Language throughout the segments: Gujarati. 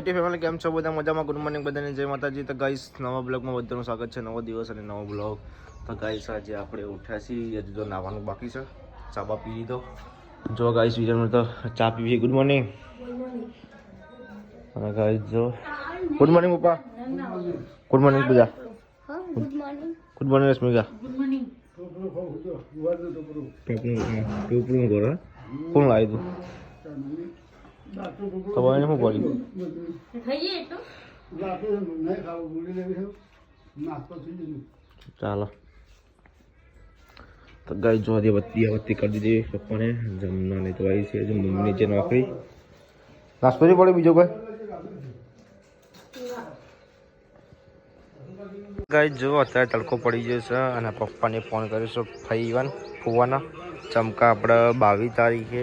ફેમિલી કેમ છો બધા મજામાં? ગુડ મોર્નિંગ બધાને, જય માતાજી. તો ગાઈસ નવા બ્લોગમાં બધાનું સ્વાગત છે. નવો દિવસ અને નવો બ્લોગ. તો ગાઈસ આજે આપણે ઉઠ્યા છીએ, હજી તો નાવાનું બાકી છે. ચા બા પી લીધો. જો ગાઈસ વિચાર તો ચા પીવી. Good morning. અને ગાઈસ જો ગુડ મોર્નિંગ પપ્પા. Good morning Pooja. Good morning Rashmika. Good morning. પેપરું કરો કોણ લાવ્યું તો ભાઈને શું કર્યું? ચાલો તો ગાય જો બત્તી કરી દીધી પપ્પાને. જમવા નહીં તો આવી છે મમ્મીની જે નોકરી. નાસ્તો નહીં પડે બીજો કોઈ? ગાય જો અત્યારે તડકો પડી ગયો છે અને પપ્પાને ફોન કરીશું ફઈવાન ફુવાના. ચમકા આપણે 22 તારીખે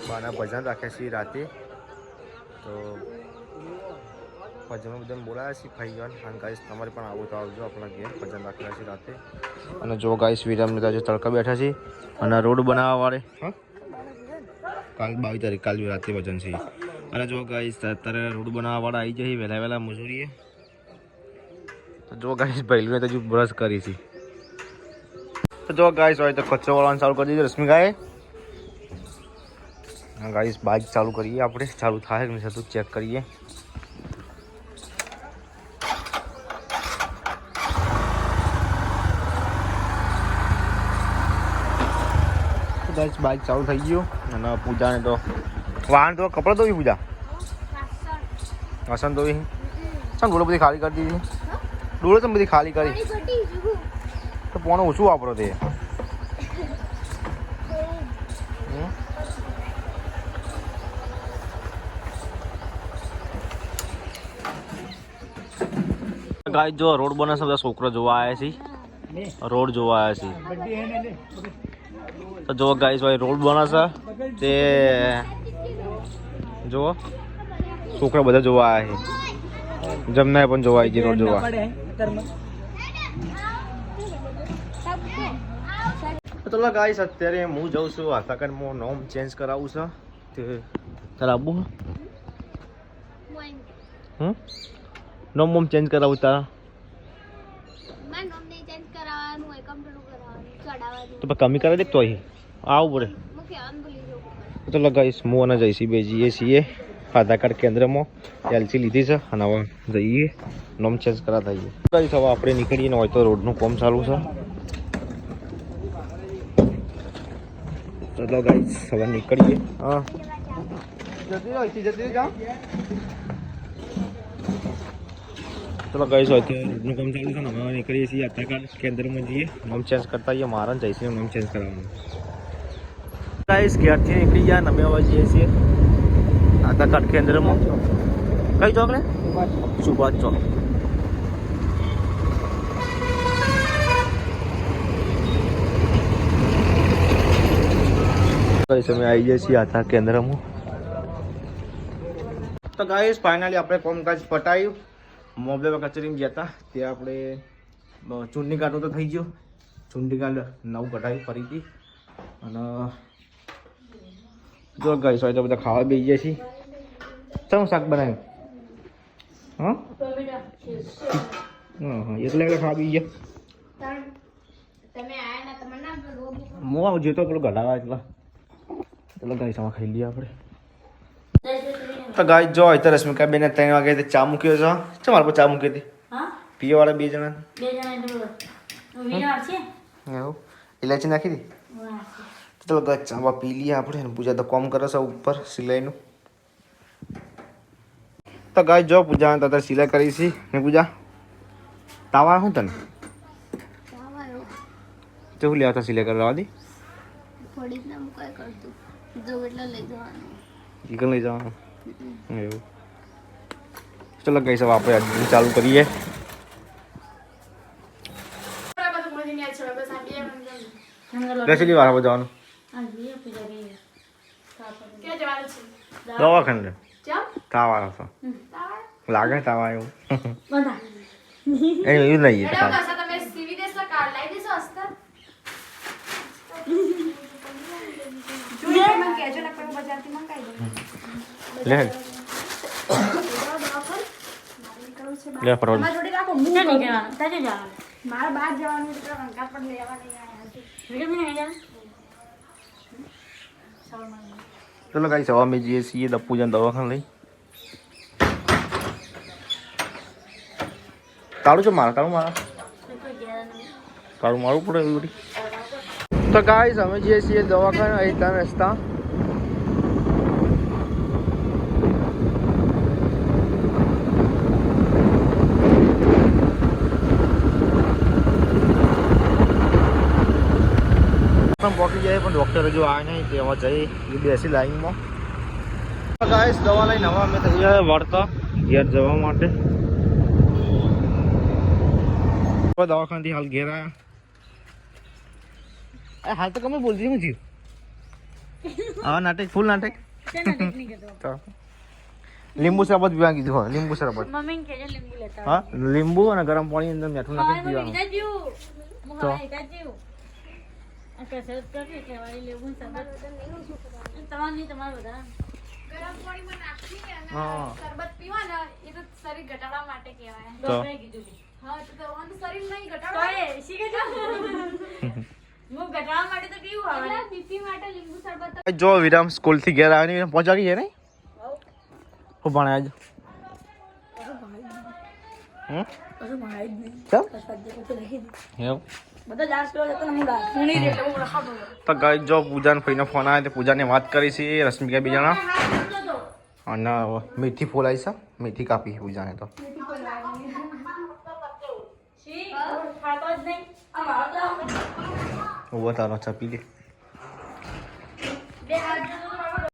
બાના ભજન રાખ્યા છીએ રાતે. તો ભજનમાં બધાને બોલાવ્યા છીએ ફઈવાન. અને ગાઈસ તમારે પણ આવું તો આવજો, આપણા ઘેર ભજન રાખેલા છે રાતે. અને જો ગાઈસ વિરામને આજે તડકા બેઠા છે અને રોડ બનાવવા વાળે કાલ 22 તારીખ કાલ રાતે ભજન છે. અને જો ગાઈસ અત્યારે રોડ બનાવવા વાળા આવી જાય વહેલા મજૂરીએ. તો જો ગાઈસ પહેલી તો હજુ બ્રશ કરી છે. તો જો ગાઈસ હોય તો કચરો વાળવાનું ચાલુ કરી દીધું રશ્મિકાએ. ગાઈસ બાઇક ચાલુ કરીએ આપણે. ચાલુ થાય કે નહીં ચેક કરીએ. ગાઈસ બાઇક ચાલુ થઈ ગયું. અને પૂજાને તો વાહન તો કપડાં ધોવી પૂજા વાસણ ધોવી. ચાલ ડોળો બધી ખાલી કરી દીધી. ડોળો તો બધી ખાલી કરી તો પોણે ઓછું વાપરો તે. ગાઈસ જો રોડ બને છે, બધા છોકરા જોવા આવ્યા છે. રોડ જોવા આવ્યા છે. તો જો ગાઈસ ભાઈ રોડ બને છે તે જો છોકરા બધા જોવા આવ્યા છે. જમનાએ પણ જોવા આવી છે રોડ જોવા. તો ગાઈસ અત્યારે હું જાઉં છું આધારકાર્ડમાં નામ ચેન્જ કરાવવું છે. તે તારે આવવું નામ ચેન્જ કરાવું તારા? તો કમી કરાવી દે તો અહીં આવું પડે. તો ગાઈસ હું અને જઈશી બે જઈએ છીએ આધાર કાર્ડ કેન્દ્રમાં. એલસી લીધી છે અને હવે જઈએ નામ ચેન્જ કરાવતા જઈએ. ગાઈસ હવે આપણે નીકળીએ ને હોય તો રોડનું કામ ચાલુ છે. ચલો ગાઈસ હવે નીકળીએ. હા જતી જાઓ. ચલો ગાઈસ હોય તો રોડનું કામ ચાલુ છે ને હવે નીકળીએ છીએ આધાર કાર્ડ કેન્દ્રમાં જઈએ નામ ચેન્જ કરતા આવીએ. મારા જઈશું નામ ચેન્જ કરાવવાનું. ગાઈસ ઘેરથી નીકળી ગયા અમે હવે જઈએ છીએ આધાર કાર્ડ કેન્દ્રમાં. કઈ ચોક ને? સુભાષ ચોક. ગાઈસ અમે આવી જઈએ છીએ આધાર કેન્દ્રમાં. તો ગાઈસ ફાઇનલી આપણે કામકાજ પટાયું. મોબાઈલ કચેરીમાં ગયા હતા ત્યાં આપણે ચૂંટણી કાર્ડ તો થઈ ગયો. ચૂંટણી કાર્ડ નવું કઢાવ્યું ફરીથી. અને જો ગાઈસ હોય તો બધા ખાવા બેસી જાય છે. શું શાક બનાવ્યું? હા એકલા ખાવા બેસી ગયા. હું આવું જોતો પેલો ઘટાવા એટલા. ચલો ગાઈસ આમાં ખાઈ લઈએ આપણે. તો ગાઈસ જો હોય તો રશ્મિકા બેને 3 વાગે ચા મૂક્યો છે. ચા મારા પર ચા મૂકી હતી પીવા વાળા 2 જણા. એવું ઇલાયચી નાખી દી. ચલો ગાઈસ ચા પી લઈએ આપણે. પૂજા તો કોમ કરે છે ઉપર સિલાઈનું. તો ગાઈસ જો પૂજા તો સિલાઈ કરી છે ને. પૂજા તાવા શું તને શું લેવા હતા સિલાઈ કરવા દી? લઈ જવાનું એવું. ચલો ગાઈસ હવે આપણે ચાલુ કરીએ. કેટલી વાર જવાનું? દવાખાને તાવા હતો લાગે તાવા એવું એવું નહીં. લે લે પરવા મારા જોડે રાખો હું નહીં જવાનું તાજે જવાનું મારે બહાર જવાનું છે તો રંગા પણ લેવા નહીં આવ્યા વિડીયો બી નહીં જવાનું ચલો ગાઈસ હવે અમે જઈએ છીએ દપ્પુજન દવાખાને લઈ તાળું છે મારા તાળું મારવું પડે એવું બધી તો ગાઈસ અમે જઈએ છીએ દવાખાને અહીં રસ્તા પહોંચી જાય પણ ડૉક્ટર હજુ આવે નહીં તેમાં જઈ એ બેસી લાઈનમાં ગાઈસ દવા લઈને હવે અમે થઈ જાય વળતા ઘેર જવા માટે દવાખાનાથી હાલ ઘેર આવ્યા હાલ તો કમે બોલતી હું થયું હા નાટક ફૂલ નાટક લીંબુ શરબત પીવા કીધું હા લીંબુ શરબત હા લીંબુ અને ગરમ પાણી અંદર મીઠું નાખી પીવાનું તો જો વિરામ સ્કૂલ થી ઘેર આવે પહોંચાડી છે ને હું ભણે આજ તો ગાઈ જો પૂજા ફઈને ફોન આવે તો પૂજાને વાત કરી છે રશ્મિકા બીજાના અને મીઠી ફોલાઈ છે મીઠી કાપી પૂજાને તો ઉભો તારો ચપી લે